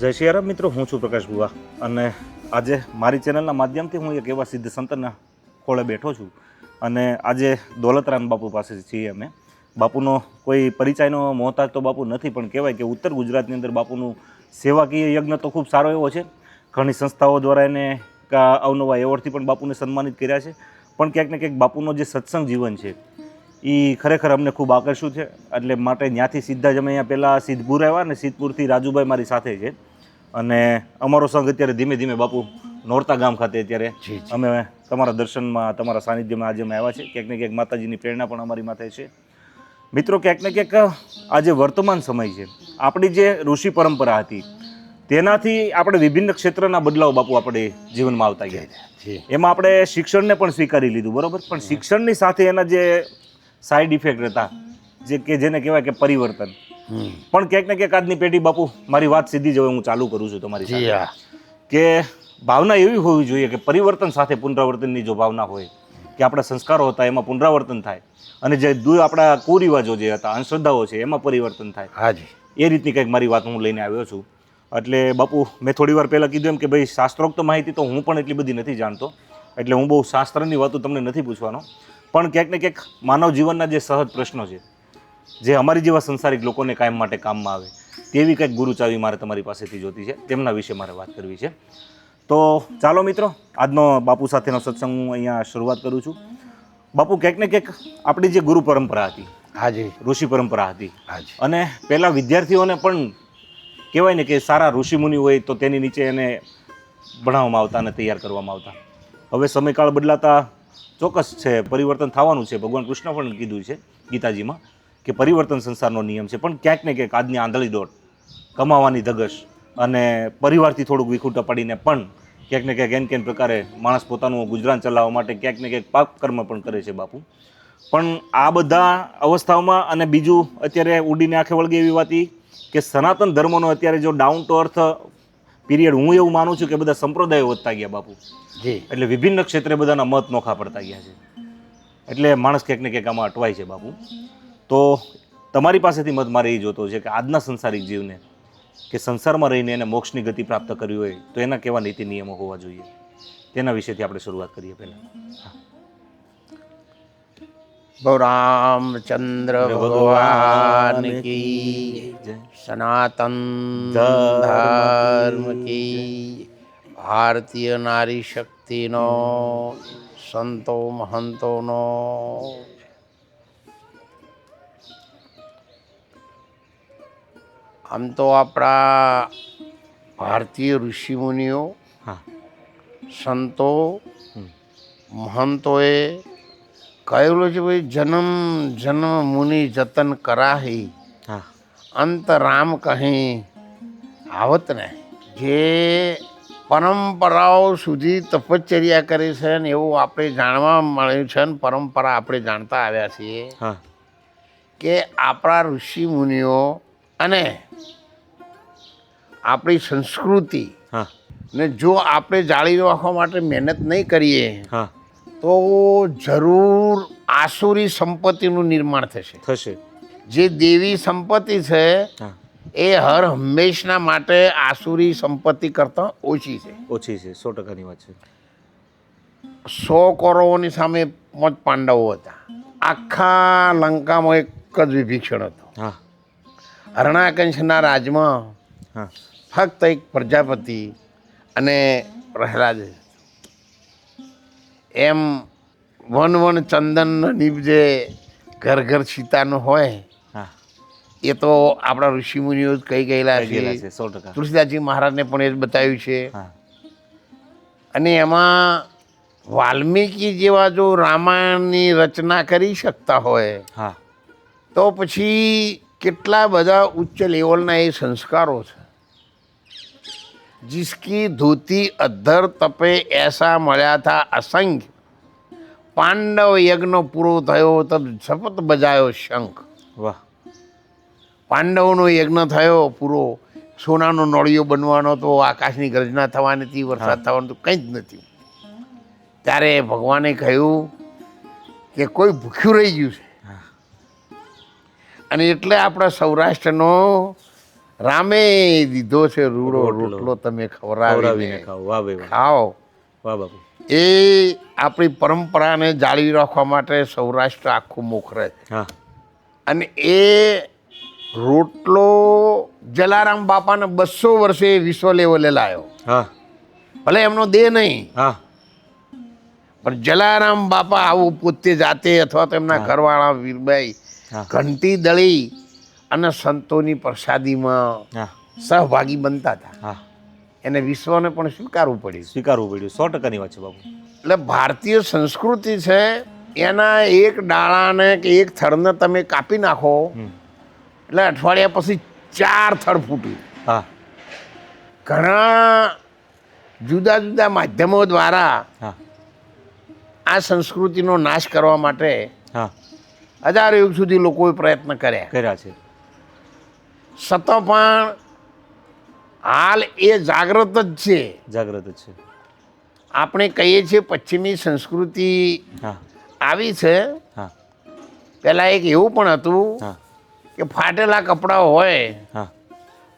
જય શ્રી રામ મિત્રો, હું છું પ્રકાશ બુવા અને આજે મારી ચેનલના માધ્યમથી હું એક એવા સિદ્ધ સંતના ખોળે બેઠો છું અને આજે દોલતરામ બાપુ પાસે છીએ અમે. બાપુનો કોઈ પરિચયનો મોહતાજ તો બાપુ નથી, પણ કહેવાય કે ઉત્તર ગુજરાતની અંદર બાપુનું સેવાકીય યજ્ઞ તો ખૂબ સારો એવો છે. ઘણી સંસ્થાઓ દ્વારા એને અવનવા એવોર્ડથી પણ બાપુને સન્માનિત કર્યા છે. પણ ક્યાંક ને ક્યાંક બાપુનો જે સત્સંગ જીવન છે એ ખરેખર અમને ખૂબ આકર્ષ્યું છે. એટલે માટે ત્યાંથી સીધા જ અમે અહીંયા પહેલાં સિદ્ધપુર આવ્યા ને સિદ્ધપુરથી રાજુભાઈ મારી સાથે છે અને અમારો સંઘ અત્યારે ધીમે ધીમે બાપુ નોરતા ગામ ખાતે અત્યારે અમે તમારા દર્શનમાં તમારા સાનિધ્યમાં આજે અમે આવ્યા છે. ક્યાંક ને ક્યાંક માતાજીની પ્રેરણા પણ અમારી માથે છે. મિત્રો, ક્યાંક ને ક્યાંક આજે વર્તમાન સમય છે, આપણી જે ઋષિ પરંપરા હતી તેનાથી આપણે વિભિન્ન ક્ષેત્રના બદલાવ બાપુ આપણે જીવનમાં આવતા ગયા. એમાં આપણે શિક્ષણને પણ સ્વીકારી લીધું, બરાબર, પણ શિક્ષણની સાથે એના જે સાઈડ ઇફેક્ટ હતા જેને કહેવાય કે પરિવર્તન, પણ ક્યાંક ને ક્યાંક આજની પેઢી બાપુ, મારી વાત સીધી જ હવે હું ચાલુ કરું છું તમારી સાથે, કે ભાવના એવી હોવી જોઈએ કે પરિવર્તન સાથે પુનરાવર્તનની જો ભાવના હોય કે આપણા સંસ્કારો હતા એમાં પુનરાવર્તન થાય અને જે આપણા કુરિવાજો જે હતા, અંધશ્રદ્ધાઓ છે એમાં પરિવર્તન થાય. હાજી, એ રીતની કંઈક મારી વાત હું લઈને આવ્યો છું. એટલે બાપુ, મેં થોડી વાર પહેલાં કીધું એમ કે ભાઈ શાસ્ત્રોક્ત માહિતી તો હું પણ એટલી બધી નથી જાણતો, એટલે હું બહુ શાસ્ત્રની વાતો તમને નથી પૂછવાનો, પણ ક્યાંક ને ક્યાંક માનવ જીવનના જે સહજ પ્રશ્નો છે, જે અમારી જેવા સંસારિક લોકોને કાયમ માટે કામમાં આવે તેવી કંઈક ગુરુચાવી મારે તમારી પાસેથી જોતી છે, તેમના વિશે મારે વાત કરવી છે. તો ચાલો મિત્રો, આજનો બાપુ સાથેનો સત્સંગ હું અહીંયા શરૂઆત કરું છું. બાપુ, ક્યાંક ને ક્યાંક આપણી જે ગુરુ પરંપરા હતી, હાજી, ઋષિ પરંપરા હતી, હાજી, અને પહેલાં વિદ્યાર્થીઓને પણ કહેવાય ને કે સારા ઋષિમુનિ હોય તો તેની નીચે એને ભણાવવામાં આવતા અને તૈયાર કરવામાં આવતા. હવે સમયકાળ બદલાતા ચોક્કસ છે, પરિવર્તન થવાનું છે. ભગવાન કૃષ્ણ પણ કીધું છે ગીતાજીમાં કે પરિવર્તન સંસારનો નિયમ છે. પણ ક્યાંક ને ક્યાંક આજની આંધળી દોડ, કમાવાની ધગશ અને પરિવારથી થોડુંક વિખૂટા પડીને પણ ક્યાંક ને ક્યાંક કેન પ્રકારે માણસ પોતાનું ગુજરાન ચલાવવા માટે ક્યાંક ને ક્યાંક પાપ કર્મ પણ કરે છે બાપુ. પણ આ બધા અવસ્થાઓમાં અને બીજું અત્યારે ઉડીને આંખે વળગે એવી વાત કે સનાતન ધર્મનો અત્યારે જો ડાઉન ટુ અર્થ પીરિયડ, હું એવું માનું છું કે બધા સંપ્રદાયો વધતા ગયા બાપુ. એટલે વિભિન્ન ક્ષેત્રે બધાના મત નોખા પડતા ગયા છે. એટલે માણસ ક્યાંક ને ક્યાંક આમાં અટવાય છે બાપુ. તો તમારી પાસેથી મત મારે એ જોતો છે કે આજના સંસારિક જીવને, કે સંસારમાં રહીને એને મોક્ષની ગતિ પ્રાપ્ત કરવી હોય તો એના કેવા નીતિ નિયમો હોવા જોઈએ, તેના વિશેથી આપણે શરૂઆત કરીએ. પહેલાં ભવ રામચંદ્ર ભગવાન કી જય, સનાતન ધર્મ કી, ભારતીય નારી શક્તિનો, સંતો મહંતોનો. આમ તો આપણા ભારતીય ઋષિમુનિઓ, સંતો મહંતોએ કહેલું છે, ભાઈ જન્મ જન્મ મુનિ જતન કરાહી, અંત રામ કહી આવત ને. જે પરંપરાઓ સુધી તપશ્ચર્યા કરે છે ને એવું આપણે જાણવા મળ્યું છે ને પરંપરા આપણે જાણતા આવ્યા છીએ કે આપણા ઋષિ મુનિઓ અને આપણી સંસ્કૃતિ ને જો આપણે જાળવી રાખવા માટે મહેનત નહીં કરીએ તો જરૂર આસુરી સંપત્તિનું નિર્માણ થશે. જે દેવી સંપત્તિ છે એ હર હંમેશના માટે આસુરી સંપત્તિ કરતાં ઓછી છે. 100%ની વાત છે. 100 કૌરવોની સામે 5 પાંડવો હતા. આખા લંકામાં એક જ વિભીષણ હતો. હરણાકંશના રાજમાં ફક્ત એક પ્રજાપતિ અને પ્રહલાદ. એમ વન ચંદન નીપજે ઘર ઘર સીતાનું હોય એ તો આપણા ઋષિમુનિઓ જ કહી ગયેલા છે. તુલસીદાસજી મહારાજને પણ એ જ બતાવ્યું છે. અને એમાં વાલ્મીકી જેવા જો રામાયણની રચના કરી શકતા હોય તો પછી કેટલા બધા ઉચ્ચ લેવલના એ સંસ્કારો છે. जिसकी धोती अधर तपे ऐसा મળ્યા था असंख्य, પાંડવ યજ્ઞ પૂરો થયો તબ શપથ બજાયો શંખ. વાહ! પાંડવનો યજ્ઞ થયો પૂરો, સોનાનો નળિયો બનવાનો તો, આકાશની ગર્જના થવાની હતી, વરસાદ થવાનો તો કંઈ જ નથી. ત્યારે ભગવાને કહ્યું કે કોઈ ભૂખ્યું રહી ગયું છે. અને એટલે આપણા સૌરાષ્ટ્રનો રામે દીધો છે રૂડો રોટલો તમે ખવડાવીને ખાઓ. વાહ ભાઈ વાહ. ખાઓ. વાહ બાપુ. એ આપણી પરંપરાને જાળવી રાખવા માટે સૌરાષ્ટ્ર આખું મોખરે છે. હા અને એ રોટલો જલારામ બાપાને 200 વર્ષે વિશ્વ લેવલે લાવ્યો. હા ભલે એમનો દેહ નહીં, હા પણ જલારામ બાપા આવું પોતે જાતે અથવા તો એમના ઘરવાળા વીરબાઈ હા ઘંટી દળી અને સંતોની પ્રસાદીમાં હા સહભાગી બનતા હતા. હા એને વિશ્વને પણ સ્વીકારવું પડ્યું. સ્વીકારવું પડ્યું. 100%ની વાત છે બાપુ. એટલે ભારતીય સંસ્કૃતિ છે, એના એક ડાળાને કે એક થડને તમે કાપી નાખો એટલે અઠવાડિયા પછી 4 થડ ફૂટ્યું. હા ઘણા જુદા જુદા માધ્યમો દ્વારા હા આ સંસ્કૃતિનો નાશ કરવા માટે હા 1000 યુગ સુધી લોકોએ પ્રયત્ન કર્યા. કર્યા છે. છતાં પણ હાલ એ જાગૃત જ છે. જાગ્રત જ છે. આપણે કહીએ છીએ પશ્ચિમી સંસ્કૃતિ હા આવી છે. હા પહેલાં એક એવું પણ હતું હા કે ફાટેલા કપડાં હોય હા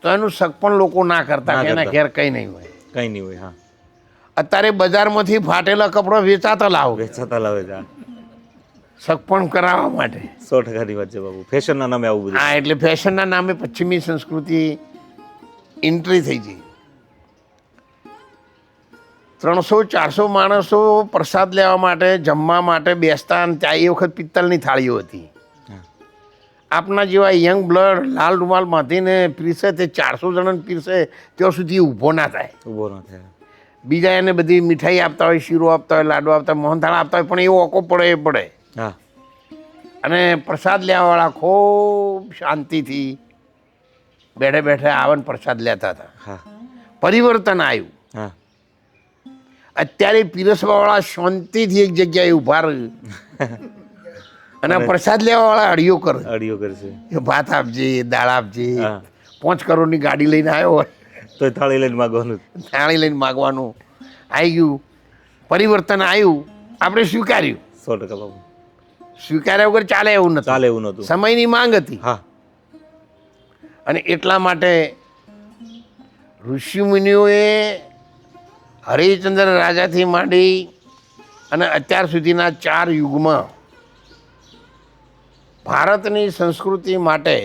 તો એનું શક પણ લોકો ના કરતા ના કે એના કરતા. ઘેર કંઈ નહીં હોય. કંઈ નહીં હોય. હા અત્યારે બજારમાંથી ફાટેલા કપડાં વેચાતા લાવો વેચાતા લાવે છે. શક પણ કરાવવા માટે. 100%ની વાત છે બાપુ. ફેશનના નામે આવું બધું. હા, એટલે ફેશનના નામે પશ્ચિમી સંસ્કૃતિ એન્ટ્રી થઈ ગઈ. 300-400 માણસો પ્રસાદ લેવા માટે, જમવા માટે બેસતા, અને ત્યાં એ વખત પિત્તળની થાળીઓ હતી. હા. આપના જેવા યંગ બ્લડ લાલ રૂમાલ બાંધીને પીરસે તે 400 જણાને પીરસે ત્યાં સુધી ઊભો ના થાય. ઊભો ન થાય. બીજા એને બધી મીઠાઈ આપતા હોય, શીરો આપતા હોય, લાડુ આપતા હોય, મોહનથાળ આપતા હોય, પણ એ ઓકો પડે એ પડે. હા અને પ્રસાદ લેવાવાળા ખૂબ શાંતિથી બેઠે બેઠે આવે ને પ્રસાદ લેતા હતા. હા પરિવર્તન આવ્યું. હા અત્યારે પીરસવાવાળા શાંતિથી એક જગ્યાએ ઊભા રહે અને પ્રસાદ લેવાવાળા અડીઓ કરે. અડીઓ કરશે. કે ભાત આપજે, દાળ આપજે. હા 5 કરોડની ગાડી લઈને આવ્યો હોય, તો થાળી લઈને માગવાનું. થાળી લઈને માગવાનું. આવી ગયું, પરિવર્તન આવ્યું, આપણે સ્વીકાર્યું. 100% બાપુ. સ્વીકાર્યા વગર ચાલે એવું નથી. ચાલે એવું નહોતું. સમયની માંગ હતી. હા અને એટલા માટે ઋષિમુનિઓએ હરિશ્ચંદ્ર રાજાથી માંડી અને અત્યાર સુધીના 4 યુગમાં ભારતની સંસ્કૃતિ માટે,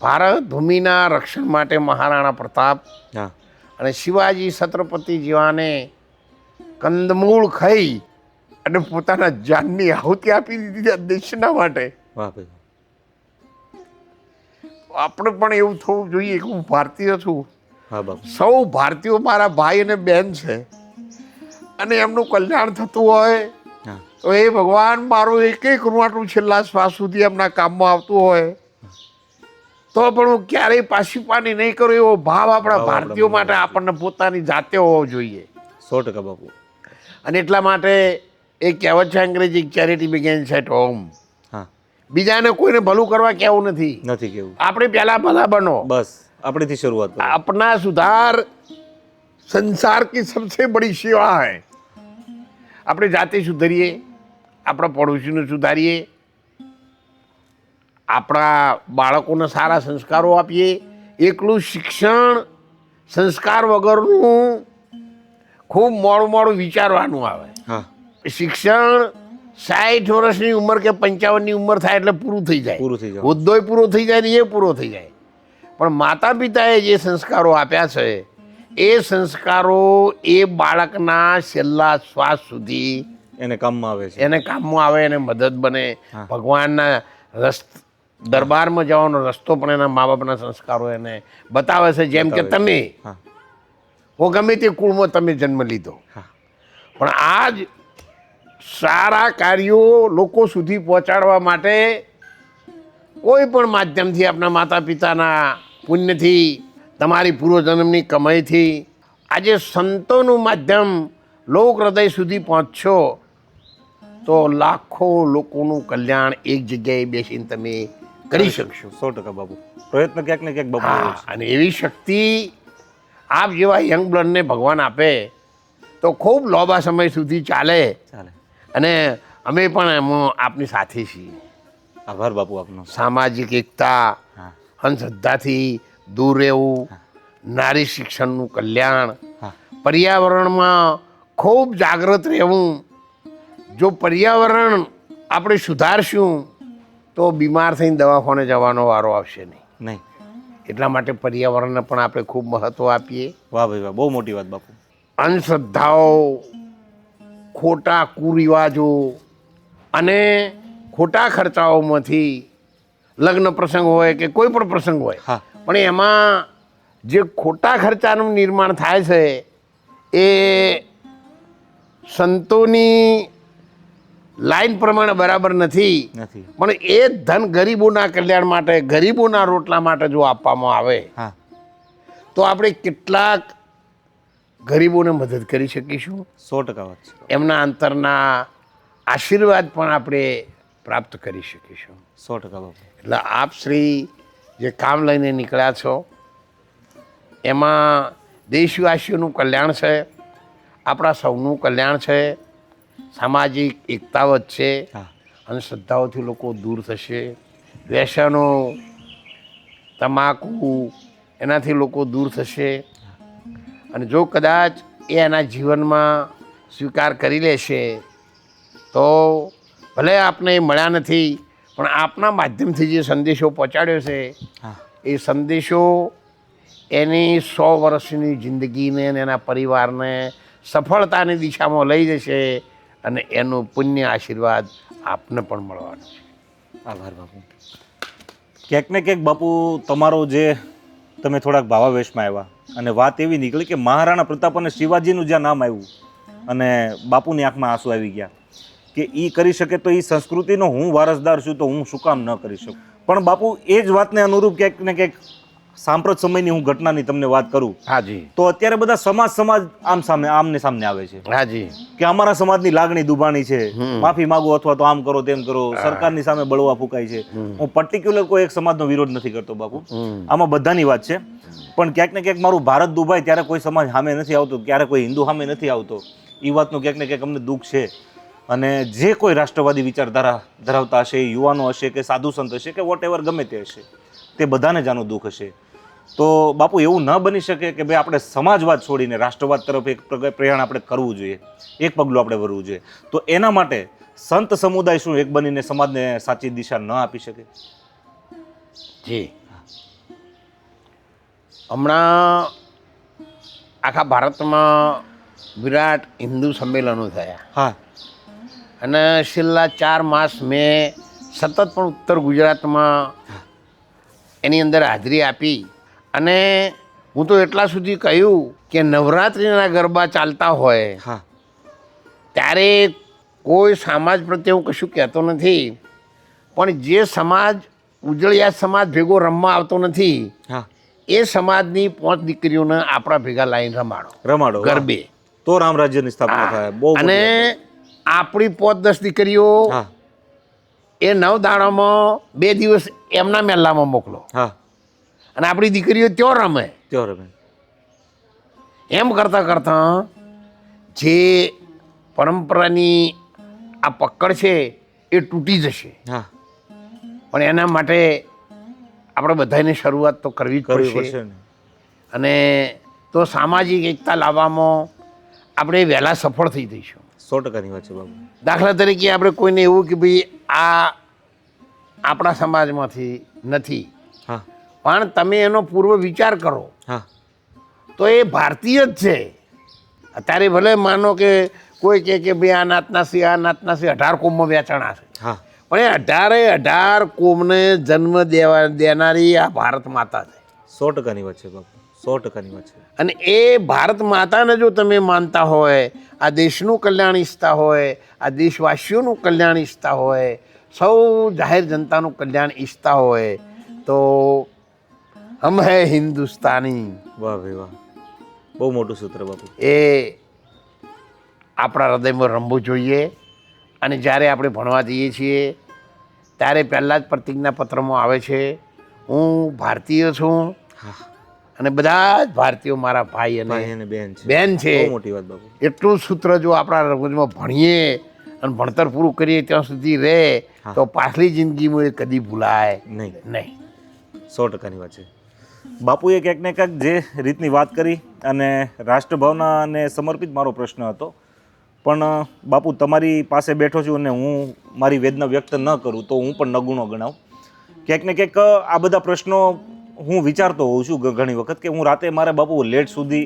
ભારત ભૂમિના રક્ષણ માટે મહારાણા પ્રતાપ હા અને શિવાજી છત્રપતિ જેવાને કંદમૂળ ખાઈ અને પોતાના જાનની આહુતિ આપી દીધી આ દેશના માટે. વાહ ભાઈ. આપણે પણ એવું થવું જોઈએ કે હું ભારતીય છું. હા બાપુ. સૌ ભારતીયો મારા ભાઈ અને બહેન છે અને એમનું કલ્યાણ થતું હોય હા તો એ ભગવાન મારું એક એક રૂવાટું છેલ્લા શ્વાસ સુધી એમના કામમાં આવતું હોય તો પણ હું ક્યારેય પાછી નહીં કરું એવો ભાવ આપણા ભારતીયો માટે આપણને પોતાની જાતે હોવો જોઈએ. 100% બાપુ. અને એટલા માટે એક કહેવત છે અંગ્રેજી, ચેરિટી બિગેન્સ એટ હોમ. હા બીજાને કોઈને ભલું કરવા કહેવું નથી. નથી કેવું. આપણે પહેલા ભલા બનો. બસ આપણેથી શરૂઆત કરો. अपना सुधार संसार की सबसे बड़ी सेवा है. આપણે જાતે સુધરીએ, આપણા પડોશીને સુધારીએ, આપણા બાળકોને સારા સંસ્કારો આપીએ. એકલું શિક્ષણ સંસ્કાર વગરનું ખૂબ મોડું વિચારવાનું આવે. હા શિક્ષણ 60 વર્ષની ઉંમર કે 55ની ઉંમર થાય એટલે પૂરું થઈ જાય. પૂરું થઈ જાય. હોદ્દોય પૂરો થઈ જાય ને એ પૂરો થઈ જાય. પણ માતા પિતાએ જે સંસ્કારો આપ્યા છે એ સંસ્કારો એ બાળકના છેલ્લા શ્વાસ સુધી એને કામમાં આવે છે. એને કામમાં આવે, એને મદદ બને. ભગવાનના દરબારમાં જવાનો રસ્તો પણ એના મા બાપના સંસ્કારો એને બતાવે છે. જેમ કે તમે હા હો ગમે તે કુળમાં તમે જન્મ લીધો, હા પણ આ જ સારા કાર્યો લોકો સુધી પહોંચાડવા માટે કોઈ પણ માધ્યમથી આપણા માતા પિતાના પુણ્યથી, તમારી પૂર્વજન્મની કમાઈથી આજે સંતોનું માધ્યમ લોક હૃદય સુધી પહોંચશો તો લાખો લોકોનું કલ્યાણ એક જગ્યાએ બેસીને તમે કરી શકશો. 100% બાપુ. પ્રયત્ન ક્યાંક ને ક્યાંક બાપુ હોય હા, છે. અને એવી શક્તિ આપ જેવા યંગ બ્લડને ભગવાન આપે તો ખૂબ લાંબા સમય સુધી ચાલે. ચાલે. અને અમે પણ એમાં આપની સાથે છીએ. આભાર બાપુ આપનો. સામાજિક એકતા હા અંધશ્રદ્ધાથી દૂર રહેવું, નારી શિક્ષણનું કલ્યાણ, હા પર્યાવરણમાં ખૂબ જાગૃત રહેવું. જો પર્યાવરણ આપણે સુધારશું તો બીમાર થઈને દવાખાને જવાનો વારો આવશે નહીં. નહીં. એટલા માટે પર્યાવરણને પણ આપણે ખૂબ મહત્ત્વ આપીએ. વાહ ભાઈ વાહ, બહુ મોટી વાત બાપુ. અંધશ્રદ્ધાઓ, ખોટા કુરિવાજો અને ખોટા ખર્ચાઓમાંથી લગ્ન પ્રસંગ હોય કે કોઈ પણ પ્રસંગ હોય, હા પણ એમાં જે ખોટા ખર્ચાનું નિર્માણ થાય છે એ સંતોની લાઈન પ્રમાણે બરાબર નથી. નથી. પણ એ ધન ગરીબોના કલ્યાણ માટે, ગરીબોના રોટલા માટે જો આપવામાં આવે હા તો આપણે કેટલાક ગરીબોને મદદ કરી શકીશું. 100% વાત છે. એમના અંતરના આશીર્વાદ પણ આપણે પ્રાપ્ત કરી શકીશું. 100% બાપુ. એટલે આપ શ્રી જે કામ લઈને નીકળ્યા છો એમાં દેશવાસીઓનું કલ્યાણ છે, આપણા સૌનું કલ્યાણ છે, સામાજિક એકતા વધશે, હા અંધશ્રદ્ધાઓથી લોકો દૂર થશે, વ્યસનો, તમાકુ એનાથી લોકો દૂર થશે. અને જો કદાચ એ એના જીવનમાં સ્વીકાર કરી લેશે તો ભલે આપને મળ્યા નથી પણ આપના માધ્યમથી જે સંદેશો પહોંચાડ્યો છે હા એ સંદેશો એની 100 વર્ષની જિંદગીને અને એના પરિવારને સફળતાની દિશામાં લઈ જશે અને એનું પુણ્ય આશીર્વાદ આપને પણ મળવાનો છે. આભાર બાપુ. ક્યાંક ને ક્યાંક બાપુ તમારો જે તમે થોડાક ભાવાવેશમાં આવ્યા અને વાત એવી નીકળી કે મહારાણા પ્રતાપ અને શિવાજીનું જ્યાં નામ આવ્યું અને બાપુની આંખમાં આંસુ આવી ગયા કે એ કરી શકે તો એ સંસ્કૃતિનો હું વારસદાર છું તો હું શું કામ ન કરી શકું. પણ બાપુ એ જ વાતને અનુરૂપ ક્યાંક ને ક્યાંક સાંપ્રત સમયની હું ઘટનાની તમને વાત કરું હાજી તો અત્યારે બધા સમાજ આમને સામને આવે છે હાજી કે અમારા સમાજની લાગણી દુભાણી છે, માફી માંગો અથવા તો આમ કરો તેમ કરો, સરકારની સામે બળવા ફૂંકાય છે. હું પર્ટિક્યુલર કોઈ એક સમાજનો વિરોધ નથી કરતો બાપુ, આમાં બધાની વાત છે. પણ ક્યાંક ને ક્યાંક મારું ભારત દુભાય ત્યારે કોઈ સમાજ સામે નથી આવતો, ક્યારે કોઈ હિન્દુ સામે નથી આવતો. એ વાતનું ક્યાંક ને ક્યાંક અમને દુઃખ છે. અને જે કોઈ રાષ્ટ્રવાદી વિચારધારા ધરાવતા હશે, યુવાનો હશે કે સાધુ સંત હશે કે વોટ એવર ગમે તે હશે, તે બધાને જ આનું દુઃખ હશે. તો બાપુ એવું ન બની શકે કે ભાઈ આપણે સમાજવાદ છોડીને રાષ્ટ્રવાદ તરફ એક પ્રયાણ આપણે કરવું જોઈએ, એક પગલું આપણે ભરવું જોઈએ. તો એના માટે સંત સમુદાય શું એક બનીને સમાજને સાચી દિશા ન આપી શકે? જી, હમણાં આખા ભારતમાં વિરાટ હિન્દુ સંમેલનો થયા. હા અને છેલ્લા 4 માસ મેં સતત પણ ઉત્તર ગુજરાતમાં એની અંદર હાજરી આપી. અને હું તો એટલા સુધી કહ્યું કે નવરાત્રિના ગરબા ચાલતા હોય હા ત્યારે કોઈ સમાજ પ્રત્યે હું કશું કહેતો નથી, પણ જે સમાજ ઉજળિયા સમાજ ભેગો રમવા આવતો નથી હા એ સમાજની 5 દીકરીઓને આપણા ભેગા લાઈન રમાડો ગરબે, તો રામ રાજ્યની સ્થાપના થાય. બહુ અને આપણી 5-10 દીકરીઓ હા એ 9 દાડામાં 2 દિવસ એમના મેલામાં મોકલો હા અને આપણી દીકરીઓ ત્યાં રમે. ત્યો રમે. એમ કરતાં કરતાં જે પરંપરાની આ પકડ છે એ તૂટી જશે. હા પણ એના માટે આપણે બધાને શરૂઆત તો કરવી જ પડશે. ને. અને તો સામાજિક એકતા લાવવામાં આપણે વહેલા સફળ થઈ જઈશું. 100%ની વાત છે બાબુ. દાખલા તરીકે આપણે કોઈને એવું કે ભાઈ આ આપણા સમાજમાંથી નથી, હા પણ તમે એનો પૂર્વ વિચાર કરો હા તો એ ભારતીય જ છે. અત્યારે ભલે માનો કે કોઈ કે ભાઈ આ નાતના છે, આ નાતના છે, 18 કોમમાં વેચાણા છે, હા પણ એ 18 કોમને જન્મ દેનારી આ ભારત માતા છે. 100%ની વાત છે બાપુ, 100%ની વાત છે. અને એ ભારત માતાને જો તમે માનતા હોય, આ દેશનું કલ્યાણ ઈચ્છતા હોય, આ દેશવાસીઓનું કલ્યાણ ઈચ્છતા હોય, સૌ જાહેર જનતાનું કલ્યાણ ઈચ્છતા હોય તો હમ હે હિન્દુસ્તાની, વાહ ભાઈ વાહ, બહુ મોટું સૂત્ર બાપુ. એ આપણા હૃદયમાં રમવું જોઈએ. અને જ્યારે આપણે ભણવા જઈએ છીએ ત્યારે પહેલાં જ પ્રતિજ્ઞાપત્રમાં આવે છે હું ભારતીય છું હા અને બધા જ ભારતીયો મારા ભાઈ અને બેન છે. બહુ મોટી વાત બાપુ. એટલું સૂત્ર જો આપણા મગજમાં ભણીએ અને ભણતર પૂરું કરીએ ત્યાં સુધી રહે તો પાછલી જિંદગીમાં એ કદી ભૂલાય નહીં. નહીં. 100%ની વાત છે. બાપુએ ક્યાંક ને ક્યાંક જે રીતની વાત કરી અને રાષ્ટ્રભાવનાને સમર્પિત મારો પ્રશ્ન હતો, પણ બાપુ તમારી પાસે બેઠો છું અને હું મારી વેદના વ્યક્ત ન કરું તો હું પણ નગુણો ગણાવું. ક્યાંક ને ક્યાંક આ બધા પ્રશ્નો હું વિચારતો હોઉં છું ઘણી વખત કે હું રાતે મારે બાપુ લેટ સુધી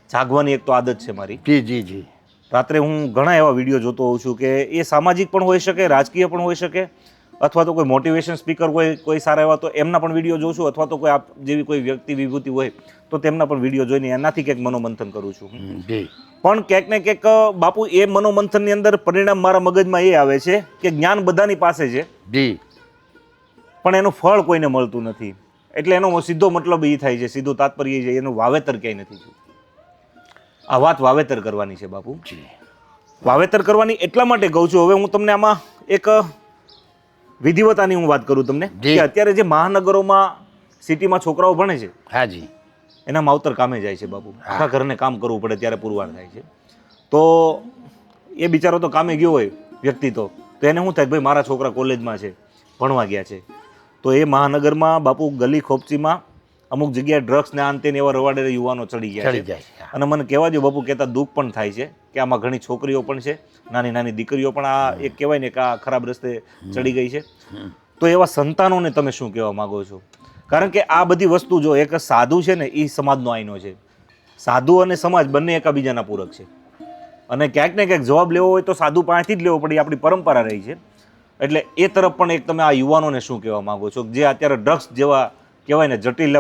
જાગવાની એક તો આદત છે મારી. જી જી જી. રાત્રે હું ઘણા એવા વિડીયો જોતો હોઉં છું કે એ સામાજિક પણ હોઈ શકે, રાજકીય પણ હોઈ શકે, અથવા તો કોઈ મોટિવેશન સ્પીકર હોય કોઈ સારા એવા તો એમના પણ વિડીયો જોઉં છું, અથવા તો કોઈ આપ જેવી કોઈ વ્યક્તિ વિભૂતિ હોય તો તેમના પણ વિડીયો જોઈને એનાથી ક્યાંક મનોમંથન કરું છું. પણ ક્યાંક ને ક્યાંક બાપુ એ મનોમંથનની અંદર પરિણામ મારા મગજમાં એ આવે છે કે જ્ઞાન બધાની પાસે છે જી, પણ એનું ફળ કોઈને મળતું નથી. એટલે એનો સીધો મતલબ એ થાય છે, સીધું તાત્પર્ય છે એનું વાવેતર ક્યાંય નથી થયું. આ વાત વાવેતર કરવાની છે બાપુ. વાવેતર કરવાની એટલા માટે કહું છું. હવે હું તમને આમાં એક વિધિવતાની હું વાત કરું તમને કે અત્યારે જે મહાનગરોમાં સિટીમાં છોકરાઓ ભણે છે, હાજી, એના માવતર કામે જાય છે બાપુ. આખા ઘરને કામ કરવું પડે ત્યારે પુરવાર થાય છે. તો એ બિચારો તો કામે ગયો હોય વ્યક્તિ તો એને શું થાય, ભાઈ મારા છોકરા કોલેજમાં છે, ભણવા ગયા છે. તો એ મહાનગરમાં બાપુ ગલી ખોપચીમાં અમુક જગ્યાએ ડ્રગ્સ ને આંતે એવા રવાડે યુવાનો ચડી ગયા છે. અને મને કહેવા દો બાપુ, કહેતા દુઃખ પણ થાય છે કે આમાં ઘણી છોકરીઓ પણ છે, નાની નાની દીકરીઓ પણ આ એક કહેવાય ને કે આ ખરાબ રસ્તે ચડી ગઈ છે. તો એવા સંતાનોને તમે શું કહેવા માંગો છો? કારણ કે આ બધી વસ્તુ જો એક સાધુ છે ને એ સમાજનો આઈનો છે. સાધુ અને સમાજ બંને એકાબીજાના પૂરક છે. અને ક્યાંક ને ક્યાંક જવાબ લેવો હોય તો સાધુ પાસેથી જ લેવો પડે, આપણી પરંપરા રહી છે. એટલે એ તરફ પણ એક તમે આ યુવાનોને શું કહેવા માંગો છો જે અત્યારે ડ્રગ્સ જેવા કહેવાય ને જટિલ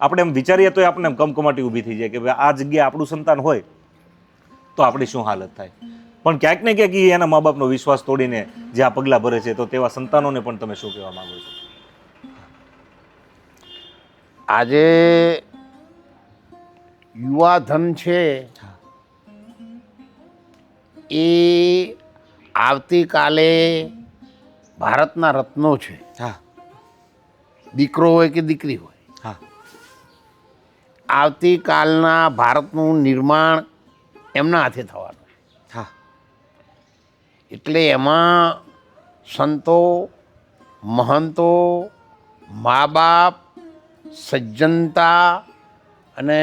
આપણે એમ વિચારીએ તો આપણે એમ કમકમાટી ઊભી થઈ જાય કે ભાઈ આ જગ્યાએ આપણું સંતાન હોય તો આપણી શું હાલત થાય. પણ ક્યાંક ને ક્યાંક એના મા બાપનો વિશ્વાસ તોડીને જે આ પગલાં ભરે છે તો તેવા સંતાનોને પણ તમે શું કહેવા માંગો છો? આજે યુવાધન છે એ આવતીકાલે ભારતના રત્નો છે. હા, દીકરો હોય કે દીકરી હોય, હા, આવતીકાલના ભારતનું નિર્માણ એમના હાથે થવાનું. હા, એટલે એમાં સંતો, મહંતો, મા બાપ, સજ્જનતા અને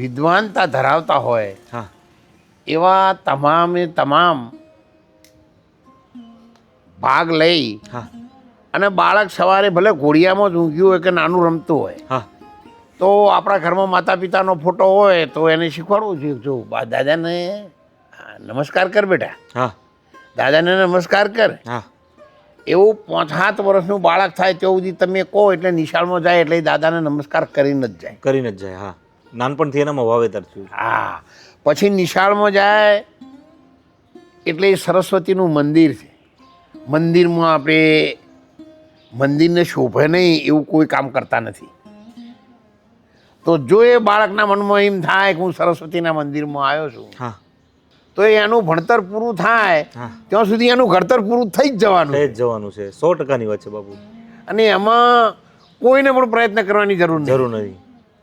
વિદ્વાનતા ધરાવતા હોય હા, એવા તમામે તમામ ભાગ લઈ હા, અને બાળક સવારે ભલે ઘોડિયામાં જ ઊંઘ્યું હોય કે નાનું રમતું હોય, હા, તો આપણા ઘરમાં માતા પિતાનો ફોટો હોય તો એને શીખવાડવું જોઈએ, જો દાદાને નમસ્કાર કર બેટા, હા, દાદાને નમસ્કાર કર. હા, એવું 5-7 વર્ષનું બાળક થાય ત્યાં સુધી તમે કહો એટલે નિશાળમાં જાય એટલે દાદાને નમસ્કાર કરીને જ જાય. કરીને જ જાય. હા, નાનપણથી એનામાં વાવેતર થયું. હા, પછી નિશાળમાં જાય એટલે સરસ્વતીનું મંદિર છે. મંદિરમાં આપણે મંદિરને શોભે નહીં એવું કોઈ કામ કરતા નથી. તો જો એ બાળકના મનમાં એમ થાય કે હું સરસ્વતીના મંદિરમાં આવ્યો છું, હા, તો એનું ભણતર પૂરું થાય હા, ત્યાં સુધી એનું ઘડતર પૂરું થઈ જ જવાનું થઈ જ જવાનું છે. 100%ની વાત છે બાપુ. અને એમાં કોઈને પણ પ્રયત્ન કરવાની જરૂર નથી.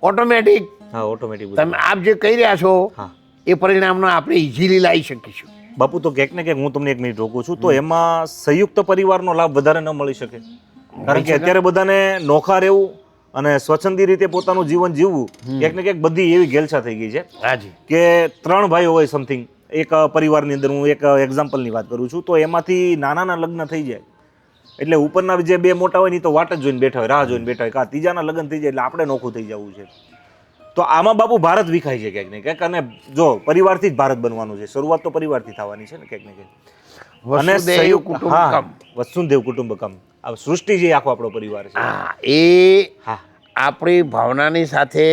ઓટોમેટિક. હા, ઓટોમેટિક. તમે આપ જે કહી રહ્યા છો હા, એ પરિણામનો આપણે ઇઝીલી લાવી શકીશું. બાપુ તો ક્યાંક ને ક્યાંક હું તમને 1 મિનિટ રોકું છું. તો એમાં સંયુક્ત પરિવારનો લાભ વધારે ન મળી શકે? કારણ કે અત્યારે બધાને નોખા રહેવું અને સ્વચ્છંદી રીતે પોતાનું જીવન જીવવું ક્યાંક ને ક્યાંક બધી એવી ઘેલછા થઈ ગઈ છે. હાજી. કે 3 ભાઈઓ હોય સમથિંગ એક પરિવારની અંદર, હું એક એક્ઝામ્પલની વાત કરું છું. તો એમાંથી નાનાના લગ્ન થઈ જાય એટલે ઉપરના જે 2 મોટા હોય ને તો વાટ જ જોઈને બેઠા હોય, રાહ જોઈને બેઠા હોય કે આ ત્રીજાના લગ્ન થઈ જાય એટલે આપણે નોખું થઈ જવું છે. તો આમાં બાપુ ભારત વિખાય છે ક્યાંક ને ક્યાંક. અને જો પરિવારથી જ ભારત બનવાનું છે, શરૂઆત તો પરિવારથી થવાની છે ને ક્યાંક ને ક્યાંક. અને વસુદેવ કુટુંબકમ, આ સૃષ્ટિ જે આખો આપણો પરિવાર છે. એ આપણી ભાવનાની સાથે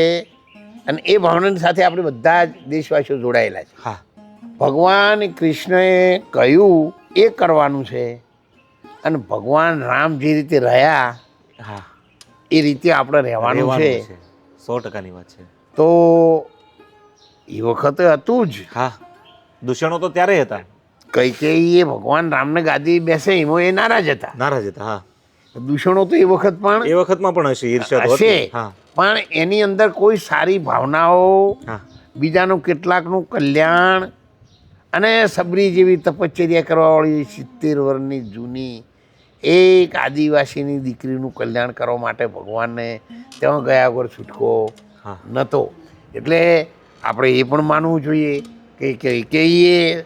અને એ ભાવનાની સાથે આપણે બધા જ દેશવાસીઓ જોડાયેલા છે. હા, ભગવાન કૃષ્ણએ કહ્યું એ કરવાનું છે અને ભગવાન રામ જે રીતે રહ્યા હા, એ રીતે આપણે રહેવાનું છે. 100%ની વાત છે. તો એ વખતે હતું જ. હા, દૂષણો તો ત્યારે હતા. કૈકેયીએ ભગવાન રામને ગાદી બેસે એમાં એ નારાજ હતા. હા, દૂષણો તો એ વખતમાં પણ હશે, ઈર્ષ્યા હશે. પણ એની અંદર કોઈ સારી ભાવનાઓ, બીજાનું કેટલાકનું કલ્યાણ અને સબરી જેવી તપશ્ચર્યા કરવાવાળી 70 વર્ષની જૂની એક આદિવાસીની દીકરીનું કલ્યાણ કરવા માટે ભગવાનને ત્યાં ગયા વગર છૂટકો હા નહોતો. એટલે આપણે એ પણ માનવું જોઈએ કે એ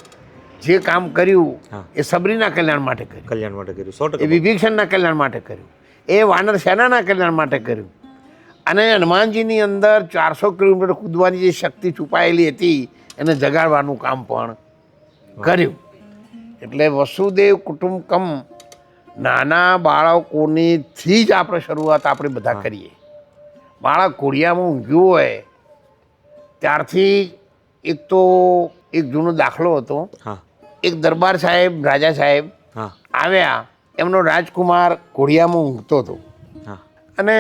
જે કામ કર્યું હા. એ સબરીના કલ્યાણ માટે કર્યું, કલ્યાણ માટે કર્યું 100% એ વિભીષણના કલ્યાણ માટે કર્યું, એ વાનર સેનાના કલ્યાણ માટે કર્યું. અને હનુમાનજીની અંદર 400 કિલોમીટર કૂદવાની જે શક્તિ છુપાયેલી હતી એને જગાડવાનું કામ પણ કર્યું. એટલે વસુદેવ કુટુંબકમ નાના બાળકોની જ આપણે શરૂઆત આપણે બધા કરીએ. બાળક ઘોડિયામાં ઊંઘ્યું હોય ત્યારથી એક તો એક જૂનો દાખલો હતો. હા એક દરબાર સાહેબ રાજા સાહેબ હા આવ્યા, એમનો રાજકુમાર ઘોડિયામાં ઊંઘતો હતો હા અને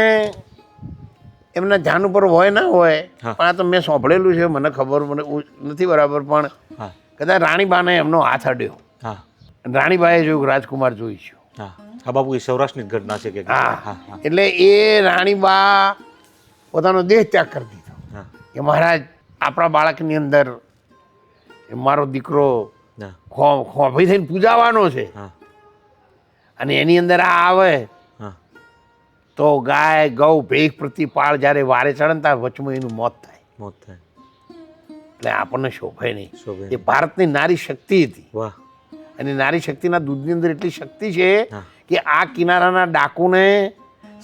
એમના ધ્યાન ઉપર હોય ના હોય હા. પણ આ તો મેં સાંભળેલું છે, મને ખબર મને નથી બરાબર, પણ હા કદાચ રાણીબાને એમનો હાથ અડ્યો હા અને રાણીબાએ જોયું કે રાજકુમાર જોઈ છે. હા હા બાપુ, એ સૌરાષ્ટ્રની જ ઘટના છે કે હા હા હા એટલે એ રાણીબા પોતાનો દેહ ત્યાગ કરી દીધો હા કે મહારાજ આપણા બાળકની અંદર મારો દીકરો હા ખોભી થઈને પૂજાવાનો છે હા અને એની અંદર આ આવે હા તો ગાય ગૌ ભેખ પ્રતિપાળ જ્યારે વારે ચડે ને ત્યારે વચમાં એનું મોત થાય. મોત થાય. એટલે આપણને શોભે નહીં. શોભે એ નહીં. ભારતની નારી શક્તિ હતી વાહ. અને નારી શક્તિના દૂધની અંદર એટલી શક્તિ છે હા. કે આ કિનારાના ડાકુને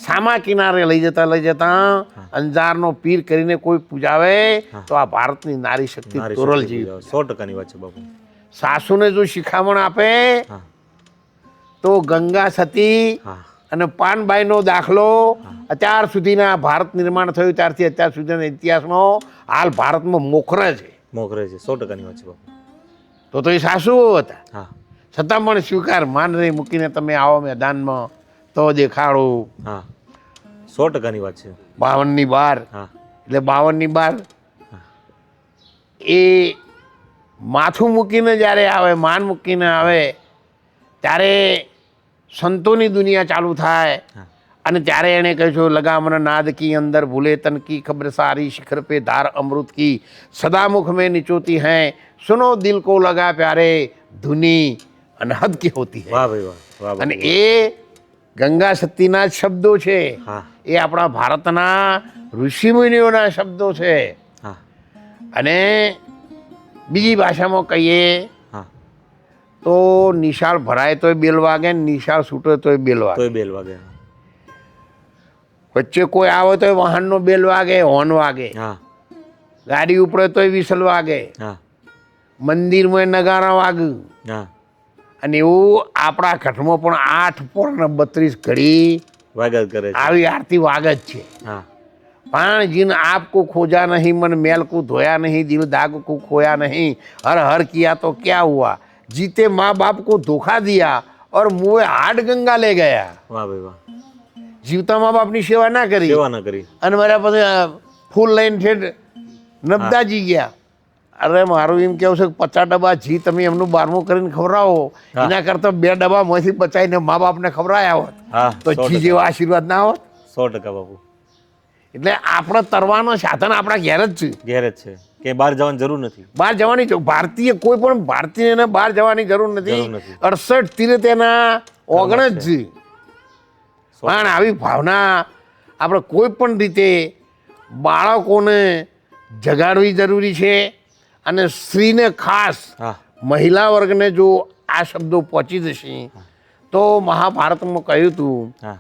સામા કિનારે લઈ જતા અંજારનો પીર કરીને કોઈ પૂજાવે તો આ ભારતની નારી શક્તિ નારી તોરલ શક્તિ જેવી. પૂજાવે. 100%ની વાત છે બાપુ. સાસુને જો શિખામણ આપે હા તો ગંગા સતી હા અને પાનબાઈનો દાખલો અત્યાર સુધીના ભારત નિર્માણ થયું ત્યારથી અત્યાર સુધીના ઇતિહાસમાં હાલ ભારતમાં મોખરે છે. મોખરે છે. 100%ની વાત છે બાપુ. તો એ સાસુઓ હતા, હા છતાં પણ સ્વીકાર માન રહી મૂકીને તમે આવો મેદાનમાં તો દેખાડું. હા 100%ની વાત છે. 52ની બાર હા એટલે 52ની બાર એ માથું મૂકીને જ્યારે આવે, માન મૂકીને આવે ત્યારે સંતોની દુનિયા ચાલુ થાય. હા અને ત્યારે એણે કહ્યું લગામન નાદ કી અંદર ભૂલે તન કી ખબર સારી શિખર પે ધાર અમૃત કી સદા મુખ મેં નિચોતી हैं સુનો દિલ કો લગા પ્યારે ધુની અનહદ કી હોતી है. વાહ ભાઈ વાહ. વાહ અને બાપુ. એ ગંગા સતીના જ શબ્દો છે, હા એ આપણા ભારતના ઋષિમુનિઓના શબ્દો છે. હા અને બીજી ભાષામાં કહીએ હા તો નિશાળ ભરાય તોય બેલ વાગે ને નિશાળ છૂટે તોય બેલ વાગે. તોય બેલ વાગે. વચ્ચે કોઈ આવે તોય વાહનનો બેલ વાગે, હોર્ન વાગે, હા ગાડી ઉપડે તોય વિસલ વાગે, હા મંદિરમાં નગારા વાગે. હા અને એવું આપણા ઘટમાં પણ 8 પૂર્ણ 32 ઘડી વાગત કરે છે. આવી આરતી વાગ જ છે. હા પણ जिन आपको खोजा नहीं मन मैल को धोया नहीं दिल दाग को खोया नहीं हर हर किया तो क्या हुआ जीते माँ बाप को धोखा दिया और मुँह हाड गंगा ले ગયા. વાહ ભાઈ વાહ. જીવતા મા બાપની સેવા ના કરી સેવા ન કરી. અને મારા પાસે ફૂલ લઈને ઠેઠ નબદાજી ગયા. અરે મારું એમ કેવું છે કે 50 ડબ્બા ઘી તમે એમનું 12મું કરીને ખવડાવો હા. એના કરતાં 2 ડબ્બામાંથી બચાવીને મા બાપને ખવડાયા હોત હા તો 100%. ઘી જેવા આશીર્વાદ ના હોત. 100% બાપુ. એટલે આપણે તરવાનો સાધન આપણા ઘેર જ છે. ઘેર જ છે કે બહાર જવાની જરૂર નથી. બહાર જવાની ભારતીય કોઈ પણ ભારતીયને બહાર જવાની જરૂર નથી. જરૂર નથી. 68 તીર્થ એના ઓગણ જ છે. 100%. પણ આવી ભાવના આપણે કોઈ પણ રીતે બાળકોને જગાડવી જરૂરી છે. અને સ્ત્રીને ખાસ હા મહિલા વર્ગને જો આ શબ્દો પહોંચી જશે તો મહાભારતમાં કહ્યું હતું હા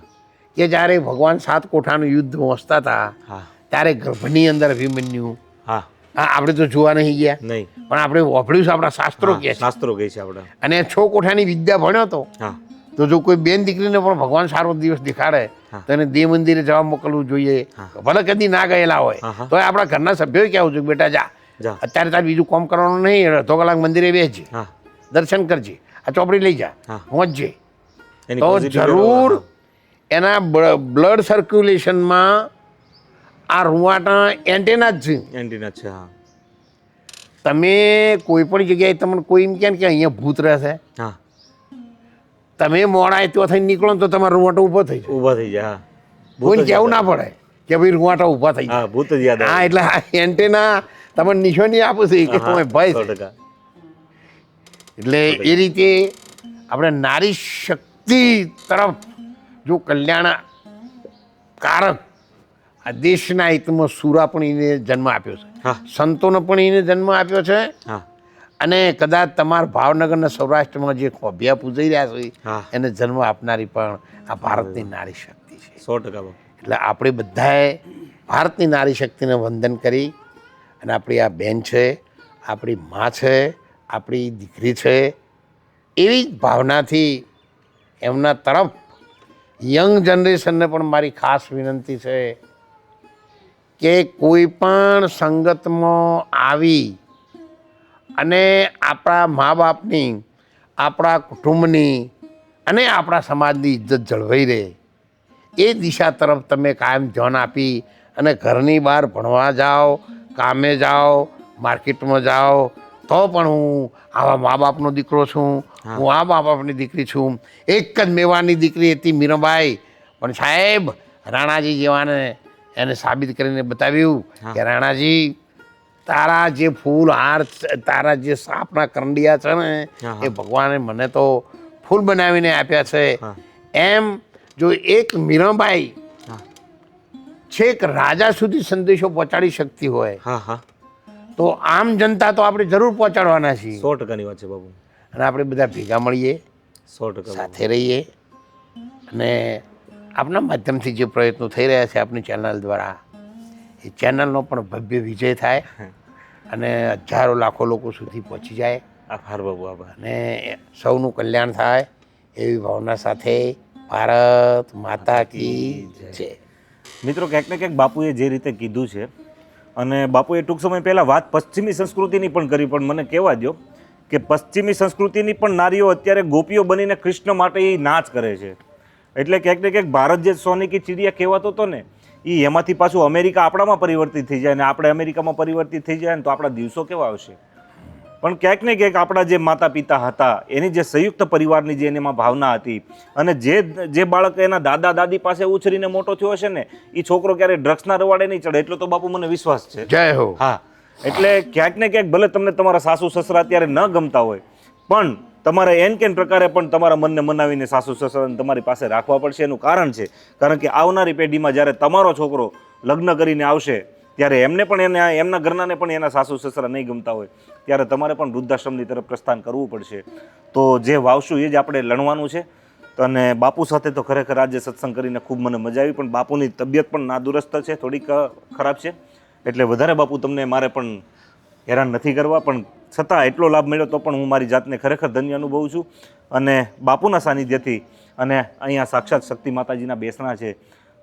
કે જ્યારે ભગવાન 7 કોઠાનું યુદ્ધ વસતા હતા હા ત્યારે ગર્ભની અંદર અભિમન્યુ, હા આપણે તો જોવા નહીં ગયા નહીં. પણ આપણે વાપર્યું છે, આપણા શાસ્ત્રો કહે છે. શાસ્ત્રો કહે છે આપણા. અને 6 કોઠાની વિદ્યા ભણ્યો હતો. હા તો જો કોઈ બેન દીકરીને પણ ભગવાન સારો દિવસ દેખાડે હા. તો એને દેવ મંદિરે જવા મોકલવું જોઈએ. હા. ભલે કદી ના ગયેલા હોય હા, હા. તો આપણા ઘરના સભ્યોએ કહેવું જોઈએ બેટા જા, જા. અત્યારે તારે બીજું કામ કરવાનું નહીં, અડધો કલાક મંદિરે બેસજે, હા દર્શન કરજે, આ ચોપડી લઈ જા, હા. પહોંચજે. એની તો positive જરૂર હા. એના બ્લડ સર્ક્યુલેશનમાં આ રૂંવાટા એન્ટેના જ છે. એન્ટીના છે. હા તમે કોઈ પણ જગ્યાએ તમને કોઈ એમ કહે ને કે અહીંયા ભૂત રહેશે, હા તમે મોડા ત્યાં થઈને નીકળો ને તો તમારો રૂંવાટો ઊભો થઈ જાય. ઊભા થઈ જાય. હા કોઈને ભૂત જ કહેવું ના યાદ પડે કે ભાઈ રૂંવાટા ઊભા થઈ આવે. હા જાય. ભૂત જ યાદ હા આવે. એટલે આ એન્ટેના તમને નિશાની આપે છે કે તમે ભય છે. 100%. એટલે એ રીતે આપણે નારી બધી તરફ જો કલ્યાણકારક આ દેશના હિતમાં સુરા પણ એને જન્મ આપ્યો છે, હા સંતોને પણ એને જન્મ આપ્યો છે. હા અને કદાચ તમારા ભાવનગરના સૌરાષ્ટ્રમાં જે ખોભિયા પૂજાઈ રહ્યા છે હા એને જન્મ આપનારી પણ આ ભારતની નારી શક્તિ છે. 100% બાપુ. એટલે આપણે બધાએ ભારતની નારી શક્તિને વંદન કરી અને આપણી આ બેન છે, આપણી મા છે, આપણી દીકરી છે, એવી જ ભાવનાથી એમના તરફ યંગ જનરેશનને પણ મારી ખાસ વિનંતી છે કે કોઈ પણ સંગતમાં આવી અને આપણા મા બાપની, આપણા કુટુંબની અને આપણા સમાજની ઇજ્જત જળવાઈ રહે એ દિશા તરફ તમે કાયમ ધ્યાન આપી અને ઘરની બહાર ભણવા જાઓ, કામે જાઓ, માર્કેટમાં જાઓ, તો પણ હું આવા મા બાપનો દીકરો છું, હું આ મા બાપની દીકરી છું. એક જ મેવાની દીકરી હતી મીરાબાઈ, પણ સાહેબ રાણાજી જેવાને એને સાબિત કરીને બતાવ્યું કે રાણાજી તારા જે ફૂલ હાર, તારા જે સાપના કરંડિયા છે ને એ ભગવાને મને તો ફૂલ બનાવીને આપ્યા છે. એમ જો એક મીરાબાઈ છેક રાજા સુધી સંદેશો પહોંચાડી શકતી હોય હા હા તો આમ જનતા તો આપણે જરૂર પહોંચાડવાના છીએ. 100%ની વાત છે બાપુ. અને આપણે બધા ભેગા મળીએ, 100% સાથે રહીએ અને આપણા માધ્યમથી જે પ્રયત્નો થઈ રહ્યા છે આપણી ચેનલ દ્વારા, એ ચેનલનો પણ ભવ્ય વિજય થાય અને હજારો લાખો લોકો સુધી પહોંચી જાય આભાર બાપુ, આભાર. અને સૌનું કલ્યાણ થાય એવી ભાવના સાથે ભારત માતા કી જય. મિત્રો, ક્યાંક ને ક્યાંક બાપુએ જે રીતે કીધું છે અને બાપુએ ટૂંક સમય પહેલાં વાત પશ્ચિમી સંસ્કૃતિની પણ કરી, પણ મને કહેવા દો કે પશ્ચિમી સંસ્કૃતિની પણ નારીઓ અત્યારે ગોપીઓ બનીને કૃષ્ણ માટે એ નાચ કરે છે. એટલે ક્યાંક ને ક્યાંક ભારત જે સોની કી ચિડિયા કહેવાતો હતો ને, એ એમાંથી પાછું અમેરિકા આપણામાં પરિવર્તિત થઈ જાય અને આપણે અમેરિકામાં પરિવર્તિત થઈ જાય ને તો આપણા દિવસો કેવા આવશે. પણ ક્યાંક ને ક્યાંક આપણા જે માતા પિતા હતા એની જે સંયુક્ત પરિવારની જે એમાં ભાવના હતી અને જે બાળક એના દાદા દાદી પાસે ઉછરીને મોટો થયો હશે ને એ છોકરો ક્યારે ડ્રગ્સના રવાડે નહીં ચડે, એટલો તો બાપુ મને વિશ્વાસ છે. જય હો. હા, એટલે ક્યાંક ને ક્યાંક ભલે તમને તમારા સાસુ સસરા અત્યારે ન ગમતા હોય, પણ તમારે એન કેન પ્રકારે પણ તમારા મનને મનાવીને સાસુ સસરાને તમારી પાસે રાખવા પડશે. એનું કારણ છે કારણ કે આવનારી પેઢીમાં જ્યારે તમારો છોકરો લગ્ન કરીને આવશે ત્યારે એમને પણ એમના ઘરનાને પણ એના સાસુ સસરા નહીં ગમતા હોય ત્યારે તમારે પણ વૃદ્ધાશ્રમની તરફ પ્રસ્થાન કરવું પડશે. તો જે વાવશું એ જ આપણે લણવાનું છે. અને બાપુ સાથે તો ખરેખર આજે સત્સંગ કરીને ખૂબ મને મજા આવી, પણ બાપુની તબિયત પણ નાદુરસ્ત છે, થોડીક ખરાબ છે, એટલે વધારે બાપુ તમને મારે પણ હેરાન નથી કરવા, પણ છતાં એટલો લાભ મળ્યો તો પણ હું મારી જાતને ખરેખર ધન્ય અનુભવું છું. અને બાપુના સાનિધ્યથી અને અહીંયા સાક્ષાત શક્તિ માતાજીના બેસણા છે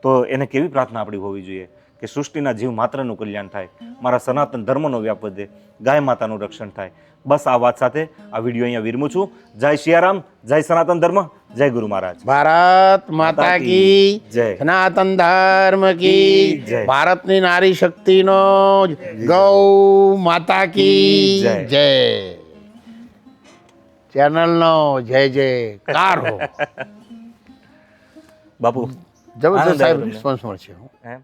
તો એને કેવી પ્રાર્થના આપણી હોવી જોઈએ કે સૃષ્ટિના જીવ માત્રનું કલ્યાણ થાય, મારા સનાતન ધર્મનો વ્યાપ વધે, ગાય માતાનું રક્ષણ થાય. બસ આ વાત સાથે આ વિડીયો અહીંયા વિરમું છું. જય સિયારામ, જય સનાતન ધર્મ, જય ગુરુ મહારાજ. ભારત માતા કી જય. સનાતન ધર્મ કી જય. ભારતની નારી શક્તિનો ગૌ માતા કી જય. ચેનલનો જય જયકાર હો. બાપુ જબરદસ્ત સાહેબ રિસ્પોન્સ મળશે. એમ